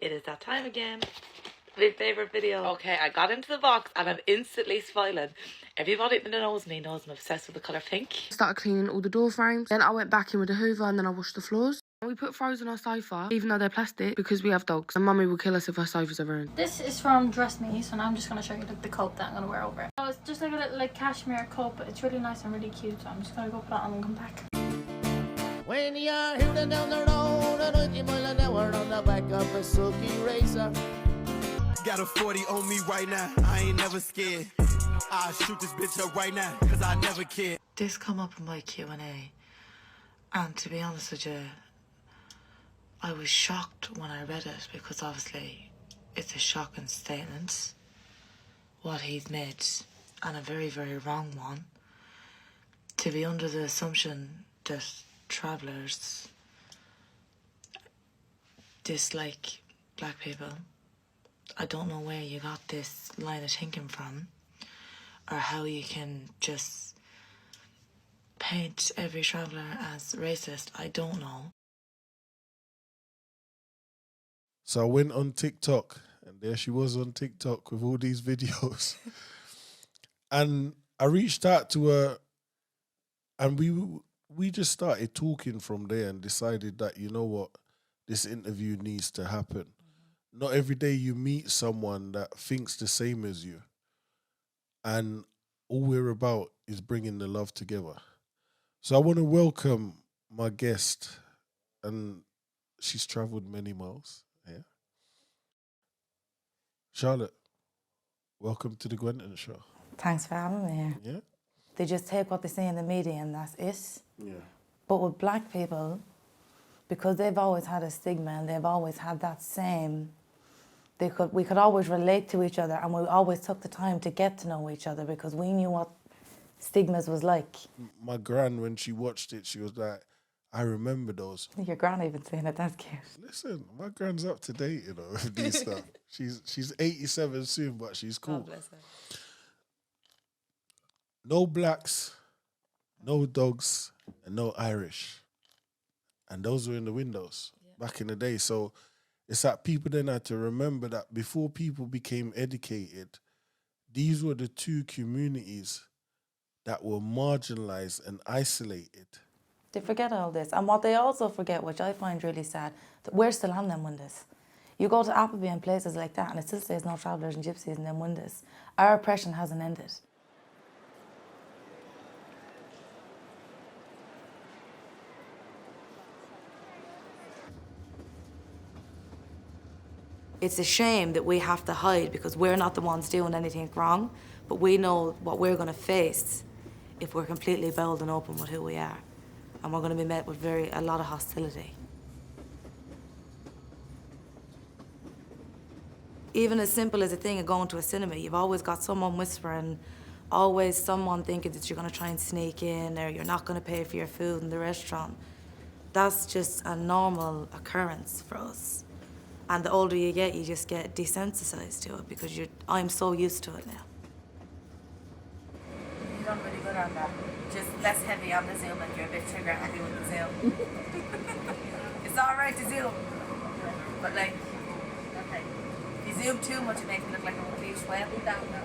It is that time again. My favourite video. Okay, I got into the box and I'm instantly smiling. Everybody that knows me knows I'm obsessed with the colour pink. Started cleaning all the door frames. Then I went back in with the hoover and then I washed the floors. We put throws on our sofa, even though they're plastic, because we have dogs. And Mummy will kill us if our sofas are ruined. This is from Dress Me, so now I'm just going to show you the coat that I'm going to wear over it. So it's just like a little cashmere coat, but it's really nice and really cute, so I'm just going to go put it on and come back. When you're heading down the road, a 90-mile an hour on the back of a silky racer. Got a 40 on me right now, I ain't never scared. I'll shoot this bitch up right now, cause I never cared. This come up in my Q&A, and to be honest with you, I was shocked when I read it, because obviously it's a shocking statement, what he's made, and a very, very wrong one, to be under the assumption that travellers dislike black people. I don't know where you got this line of thinking from, or how you can just paint every traveller as racist. I don't know. So I went on TikTok, and there she was on TikTok with all these videos. And I reached out to her, and we just started talking from there and decided that, you know what, this interview needs to happen. Not every day you meet someone that thinks the same as you. And all we're about is bringing the love together. So I want to welcome my guest, and she's travelled many miles. Yeah. Charlotte, welcome to the Glenndun show. Thanks for having me here. Yeah? They just take what they see in the media and that's it. Yeah. But with black people, because they've always had a stigma and they've always had that same, we could always relate to each other, and we always took the time to get to know each other because we knew what stigmas was like. My gran, when she watched it, she was like, I remember those. Your gran even saying it, that's cute. Listen, my gran's up to date, you know, with these stuff. She's 87 soon, but she's cool. God bless her. No blacks, no dogs, and no Irish. And those were in the windows back in the day. So it's that people then had to remember that before people became educated, these were the two communities that were marginalized and isolated. They forget all this. And what they also forget, which I find really sad, that we're still on them windows. You go to Appleby and places like that, and it still says no travellers and gypsies in them windows. Our oppression hasn't ended. It's a shame that we have to hide because we're not the ones doing anything wrong, but we know what we're going to face if we're completely bold and open with who we are. And we're going to be met with a lot of hostility. Even as simple as a thing of going to a cinema, you've always got someone whispering, always someone thinking that you're going to try and sneak in, or you're not going to pay for your food in the restaurant. That's just a normal occurrence for us. And the older you get, you just get desensitized to it because I'm so used to it now. You've done really good on that. Just less heavy on the zoom and you're a bit trigger happy with the zoom. It's all right to zoom, but like, okay. If you zoom too much, it makes it look like a complete web. Down now.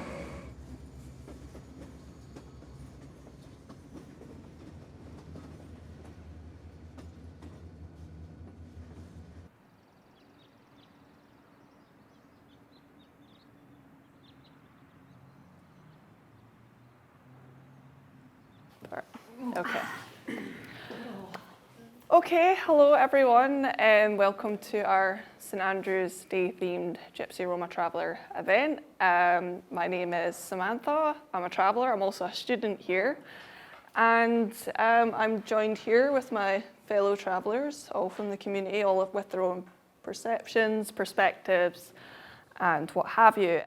Okay. Okay, hello everyone, and welcome to our St Andrew's Day-themed Gypsy Roma Traveller event. My name is Samantha. I'm a traveller. I'm also a student here, and I'm joined here with my fellow travellers, all from the community, all with their own perceptions, perspectives, and what have you.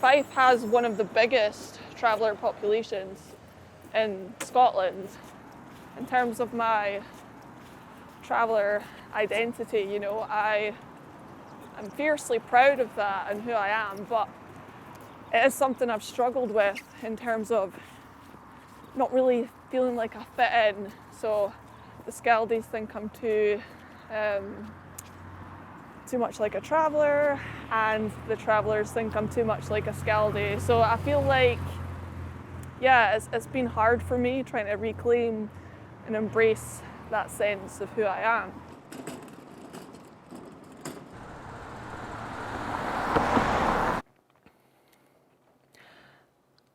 Fife has one of the biggest traveller populations in Scotland. In terms of my traveller identity, you know, I'm fiercely proud of that and who I am, but it is something I've struggled with in terms of not really feeling like I fit in. So the Scaldies think I'm too much like a traveller, and the travellers think I'm too much like a Scaldie. So I feel like, yeah, it's been hard for me trying to reclaim and embrace that sense of who I am.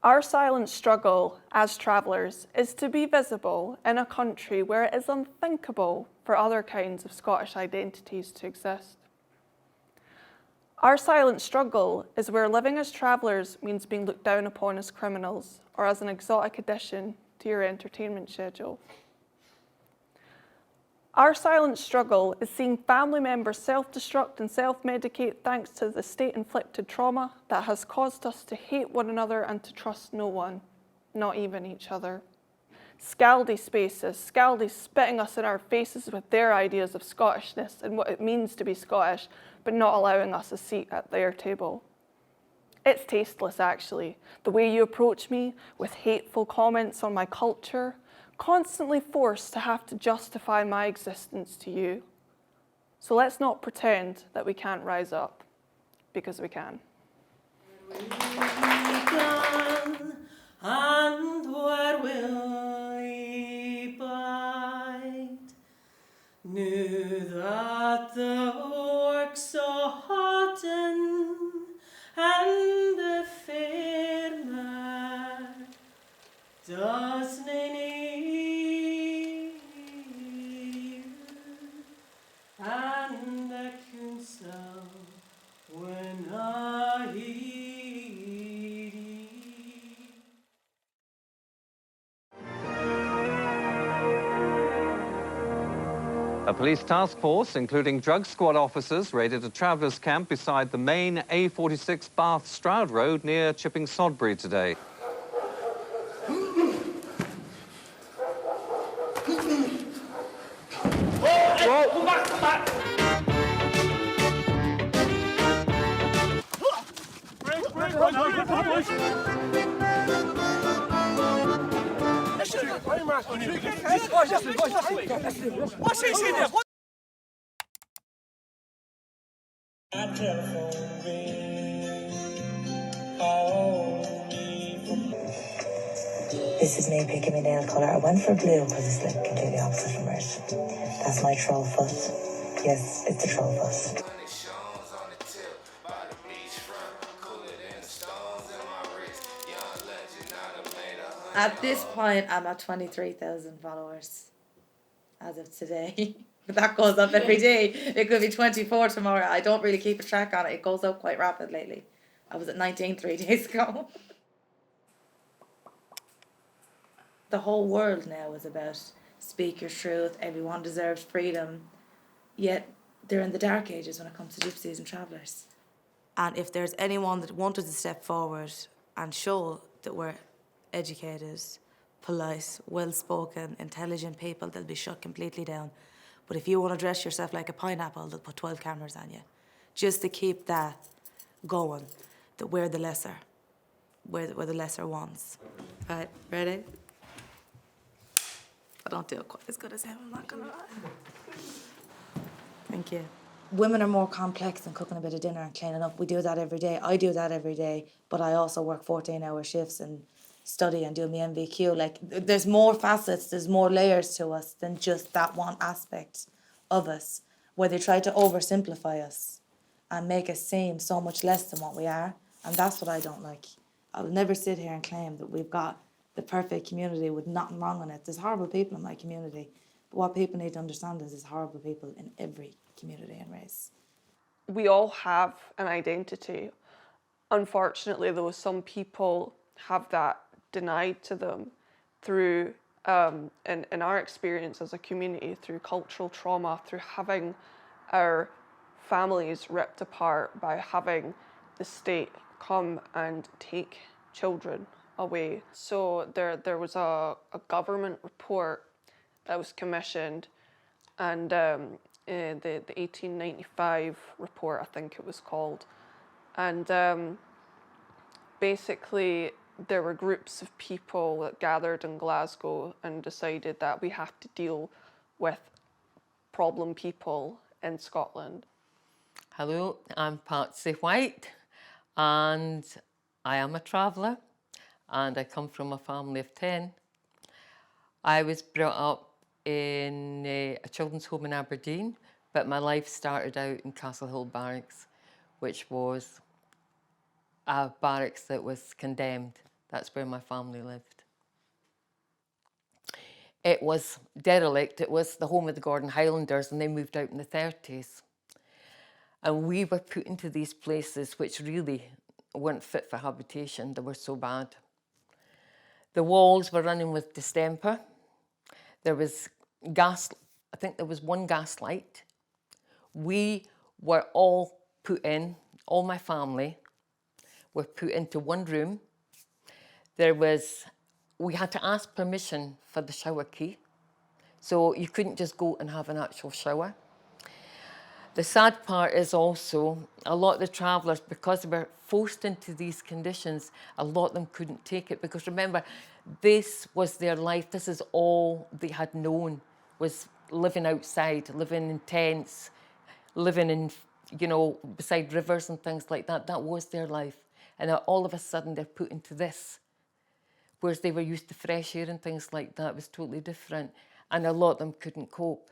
Our silent struggle as travellers is to be visible in a country where it is unthinkable for other kinds of Scottish identities to exist. Our silent struggle is where living as travellers means being looked down upon as criminals or as an exotic addition to your entertainment schedule. Our silent struggle is seeing family members self-destruct and self-medicate thanks to the state-inflicted trauma that has caused us to hate one another and to trust no one, not even each other. Scaldie spaces, Scaldies spitting us in our faces with their ideas of Scottishness and what it means to be Scottish, but not allowing us a seat at their table. It's tasteless, actually, the way you approach me with hateful comments on my culture, constantly forced to have to justify my existence to you. So let's not pretend that we can't rise up, because we can. And where will we bide? Knew that the works o' Holden and the fair mare does near, and the counsel when I heed. A police task force, including drug squad officers, raided a travellers' camp beside the main A46 Bath Stroud Road near Chipping Sodbury today. Come back! This is me picking my nail colour. I went for blue because it's like completely opposite from red. That's my troll foot. Yes, it's the troll foot. At this point, I'm at 23,000 followers as of today. But that goes up every day. It could be 24 tomorrow. I don't really keep a track on it. It goes up quite rapid lately. I was at 19 3 days ago. The whole world now is about speak your truth, everyone deserves freedom. Yet they're in the dark ages when it comes to gypsies and travellers. And if there's anyone that wanted to step forward and show that we're educated, polite, well-spoken, intelligent people, they'll be shut completely down. But if you want to dress yourself like a pineapple, they'll put 12 cameras on you. Just to keep that going, that we're the lesser. We're the lesser ones. Right, ready? I don't do it quite as good as him, I'm not gonna lie. Thank you. Women are more complex than cooking a bit of dinner and cleaning up. We do that every day. I do that every day, but I also work 14-hour shifts and study and do my MVQ. Like, there's more facets, there's more layers to us than just that one aspect of us, where they try to oversimplify us and make us seem so much less than what we are. And that's what I don't like. I'll never sit here and claim that we've got the perfect community with nothing wrong in it. There's horrible people in my community. But what people need to understand is there's horrible people in every community and race. We all have an identity. Unfortunately, though, some people have that denied to them through, in our experience as a community, through cultural trauma, through having our families ripped apart by having the state come and take children away. So there was a government report that was commissioned, and the 1895 report, I think it was called, and basically there were groups of people that gathered in Glasgow and decided that we have to deal with problem people in Scotland. Hello, I'm Patsy White, and I am a traveller, and I come from a family of 10. I was brought up in a children's home in Aberdeen, but my life started out in Castlehill Barracks, which was a barracks that was condemned. That's where my family lived. It was derelict. It was the home of the Gordon Highlanders, and they moved out in the 30s. And we were put into these places which really weren't fit for habitation. They were so bad. The walls were running with distemper. There was gas, I think there was one gas light. We were all put in, all my family were put into one room. We had to ask permission for the shower key. So you couldn't just go and have an actual shower. The sad part is also a lot of the travellers, because they were forced into these conditions, a lot of them couldn't take it, because remember, this was their life. This is all they had known, was living outside, living in tents, living in, beside rivers and things like that. That was their life. And now all of a sudden they're put into this. Whereas they were used to fresh air and things like that. It was totally different. And a lot of them couldn't cope.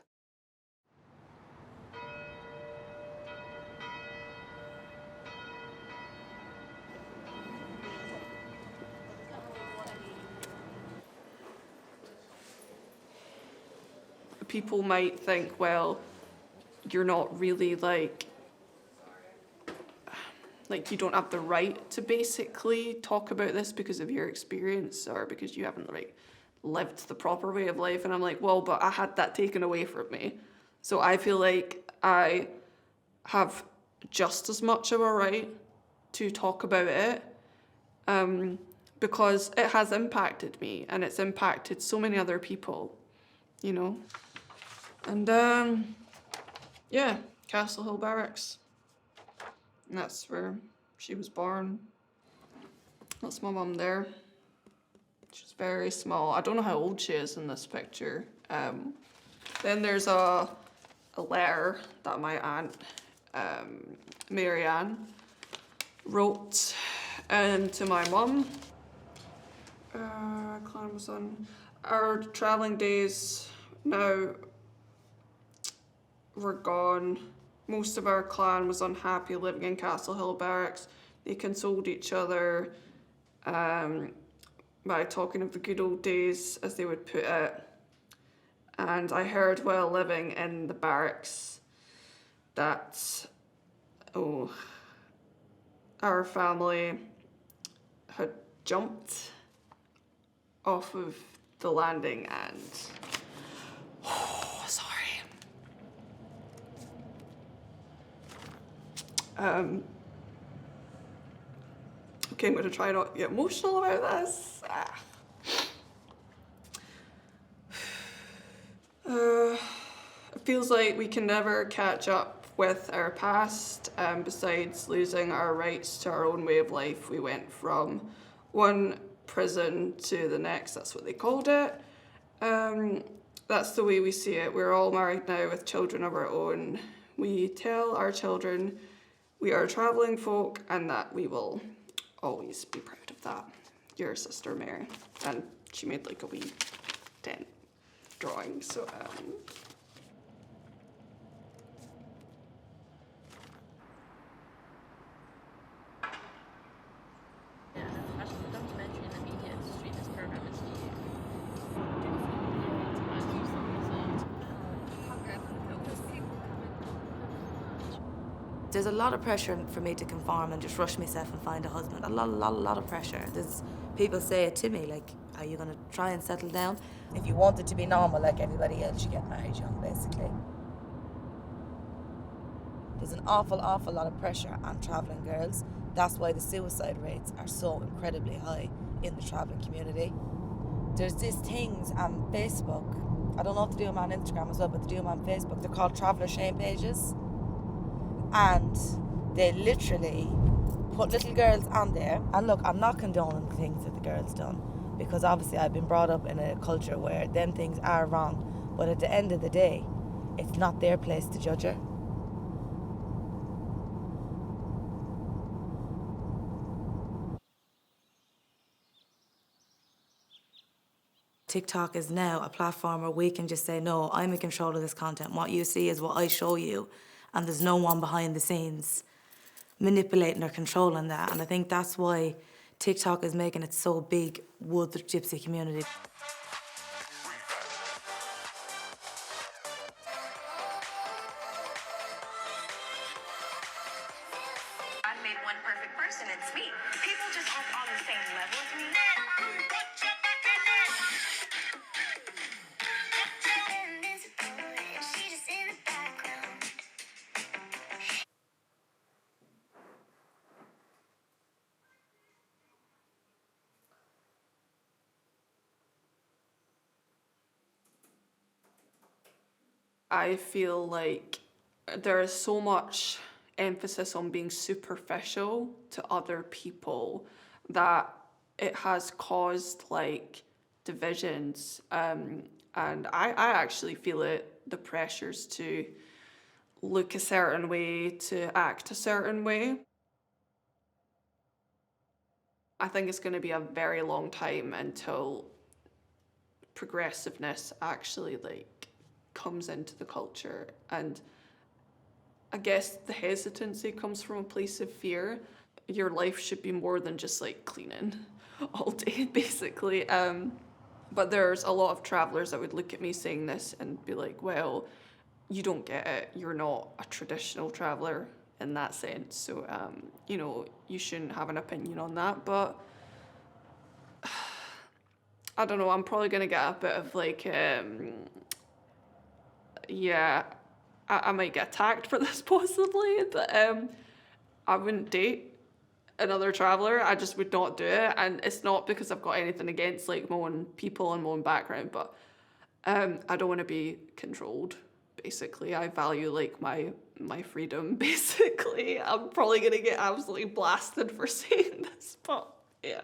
People might think, well, you're not really like you don't have the right to basically talk about this because of your experience or because you haven't lived the proper way of life. And I'm like, well, but I had that taken away from me. So I feel like I have just as much of a right to talk about it because it has impacted me and it's impacted so many other people, And yeah, Castlehill Barracks. And that's where she was born. That's my mum there. She's very small. I don't know how old she is in this picture. Then there's a letter that my aunt, Marianne, wrote to my mum. Clan was on. Our travelling days now were gone. Most of our clan was unhappy living in Castlehill Barracks. They consoled each other by talking of the good old days, as they would put it. And I heard while living in the barracks that, our family had jumped off of the landing and... Okay, I'm going to try not to get emotional about this. It feels like we can never catch up with our past. Besides losing our rights to our own way of life, we went from one prison to the next. That's what they called it. That's the way we see it. We're all married now with children of our own. We tell our children we are travelling folk and that we will always be proud of that. Your sister Mary. And she made like a wee tent drawing, so There's a lot of pressure for me to conform and just rush myself and find a husband. A lot of pressure. There's people say it to me, like, are you gonna try and settle down? If you wanted to be normal like everybody else, you get married young, basically. There's an awful lot of pressure on travelling girls. That's why the suicide rates are so incredibly high in the travelling community. There's these things on Facebook. I don't know if they do them on Instagram as well, but they do them on Facebook. They're called traveller shame pages. And they literally put little girls on there. And look, I'm not condoning the things that the girls done, because obviously I've been brought up in a culture where them things are wrong. But at the end of the day, it's not their place to judge her. TikTok is now a platform where we can just say, no, I'm in control of this content. What you see is what I show you, and there's no one behind the scenes manipulating or controlling that. And I think that's why TikTok is making it so big with the gypsy community. I've made one perfect person, it's me. People just aren't on the same level as me. I feel like there is so much emphasis on being superficial to other people that it has caused like divisions. And I actually feel it, the pressures to look a certain way, to act a certain way. I think it's going to be a very long time until progressiveness actually like comes into the culture. And I guess the hesitancy comes from a place of fear. Your life should be more than just like cleaning all day, basically. But there's a lot of travellers that would look at me saying this and be like, well, you don't get it. You're not a traditional traveller in that sense. So, you know, you shouldn't have an opinion on that. But I don't know, I'm probably going to get a bit of like, yeah, I might get attacked for this possibly, but I wouldn't date another traveller. I just would not do it. And it's not because I've got anything against like my own people and my own background, but I don't want to be controlled, basically. I value like my freedom, basically. I'm probably going to get absolutely blasted for saying this, but yeah.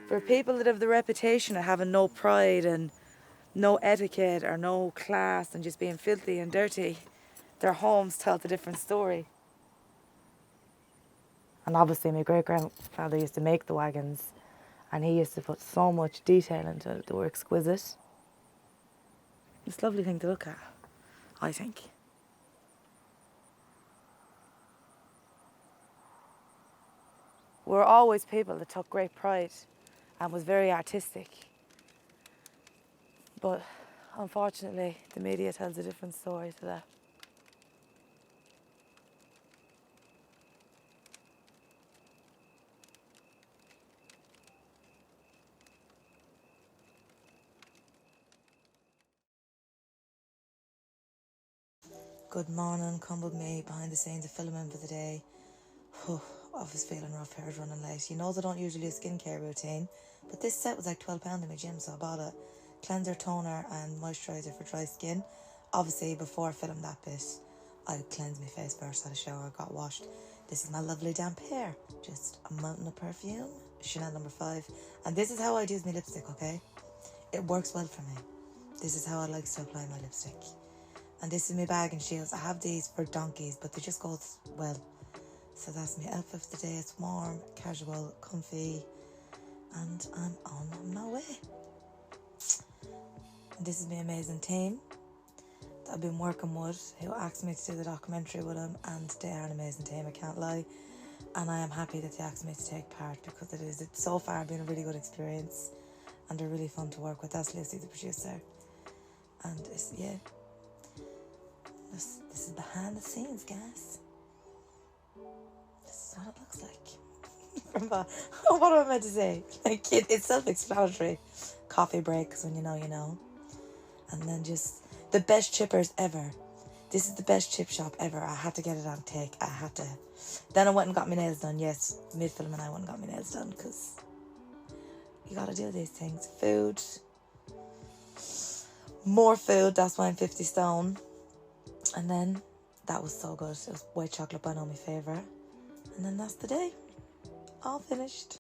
For people that have the reputation of having no pride and no etiquette or no class and just being filthy and dirty, their homes tell a different story. And obviously my great-grandfather used to make the wagons, and he used to put so much detail into it. They were exquisite. It's a lovely thing to look at, I think. We're always people that took great pride and was very artistic. But unfortunately, the media tells a different story to that. Good morning, come with me behind the scenes of filming for the day. I was feeling rough, hair's running late. You know they don't usually do a skincare routine, but this set was like £12 in my gym, so I bought it. Cleanser, toner and moisturiser for dry skin. Obviously, before I filmed that bit, I cleansed my face first, had a shower, got washed. This is my lovely damp hair. Just a mountain of perfume, Chanel No. 5. And this is how I use my lipstick, okay? It works well for me. This is how I like to apply my lipstick. And this is my bag and shields. I have these for donkeys, but they just go well. So that's my outfit for the day. It's warm, casual, comfy, and I'm on my way. And this is my amazing team that I've been working with, who asked me to do the documentary with them, and they are an amazing team, I can't lie. And I am happy that they asked me to take part, because it's so far been a really good experience, and they're really fun to work with. That's Lucy, the producer. And this is behind the scenes, guys. This is what it looks like. What am I meant to say? Like, it's self-explanatory. Coffee breaks when you know, you know. And then just the best chippers ever. This is the best chip shop ever. I had to get it on take. I had to. Then I went and got my nails done. Yes, mid-film and I went and got my nails done, because you gotta do these things. Food. More food, that's why I'm 50 stone. And then, that was so good. It was white chocolate bun, my favourite. And then that's the day. All finished.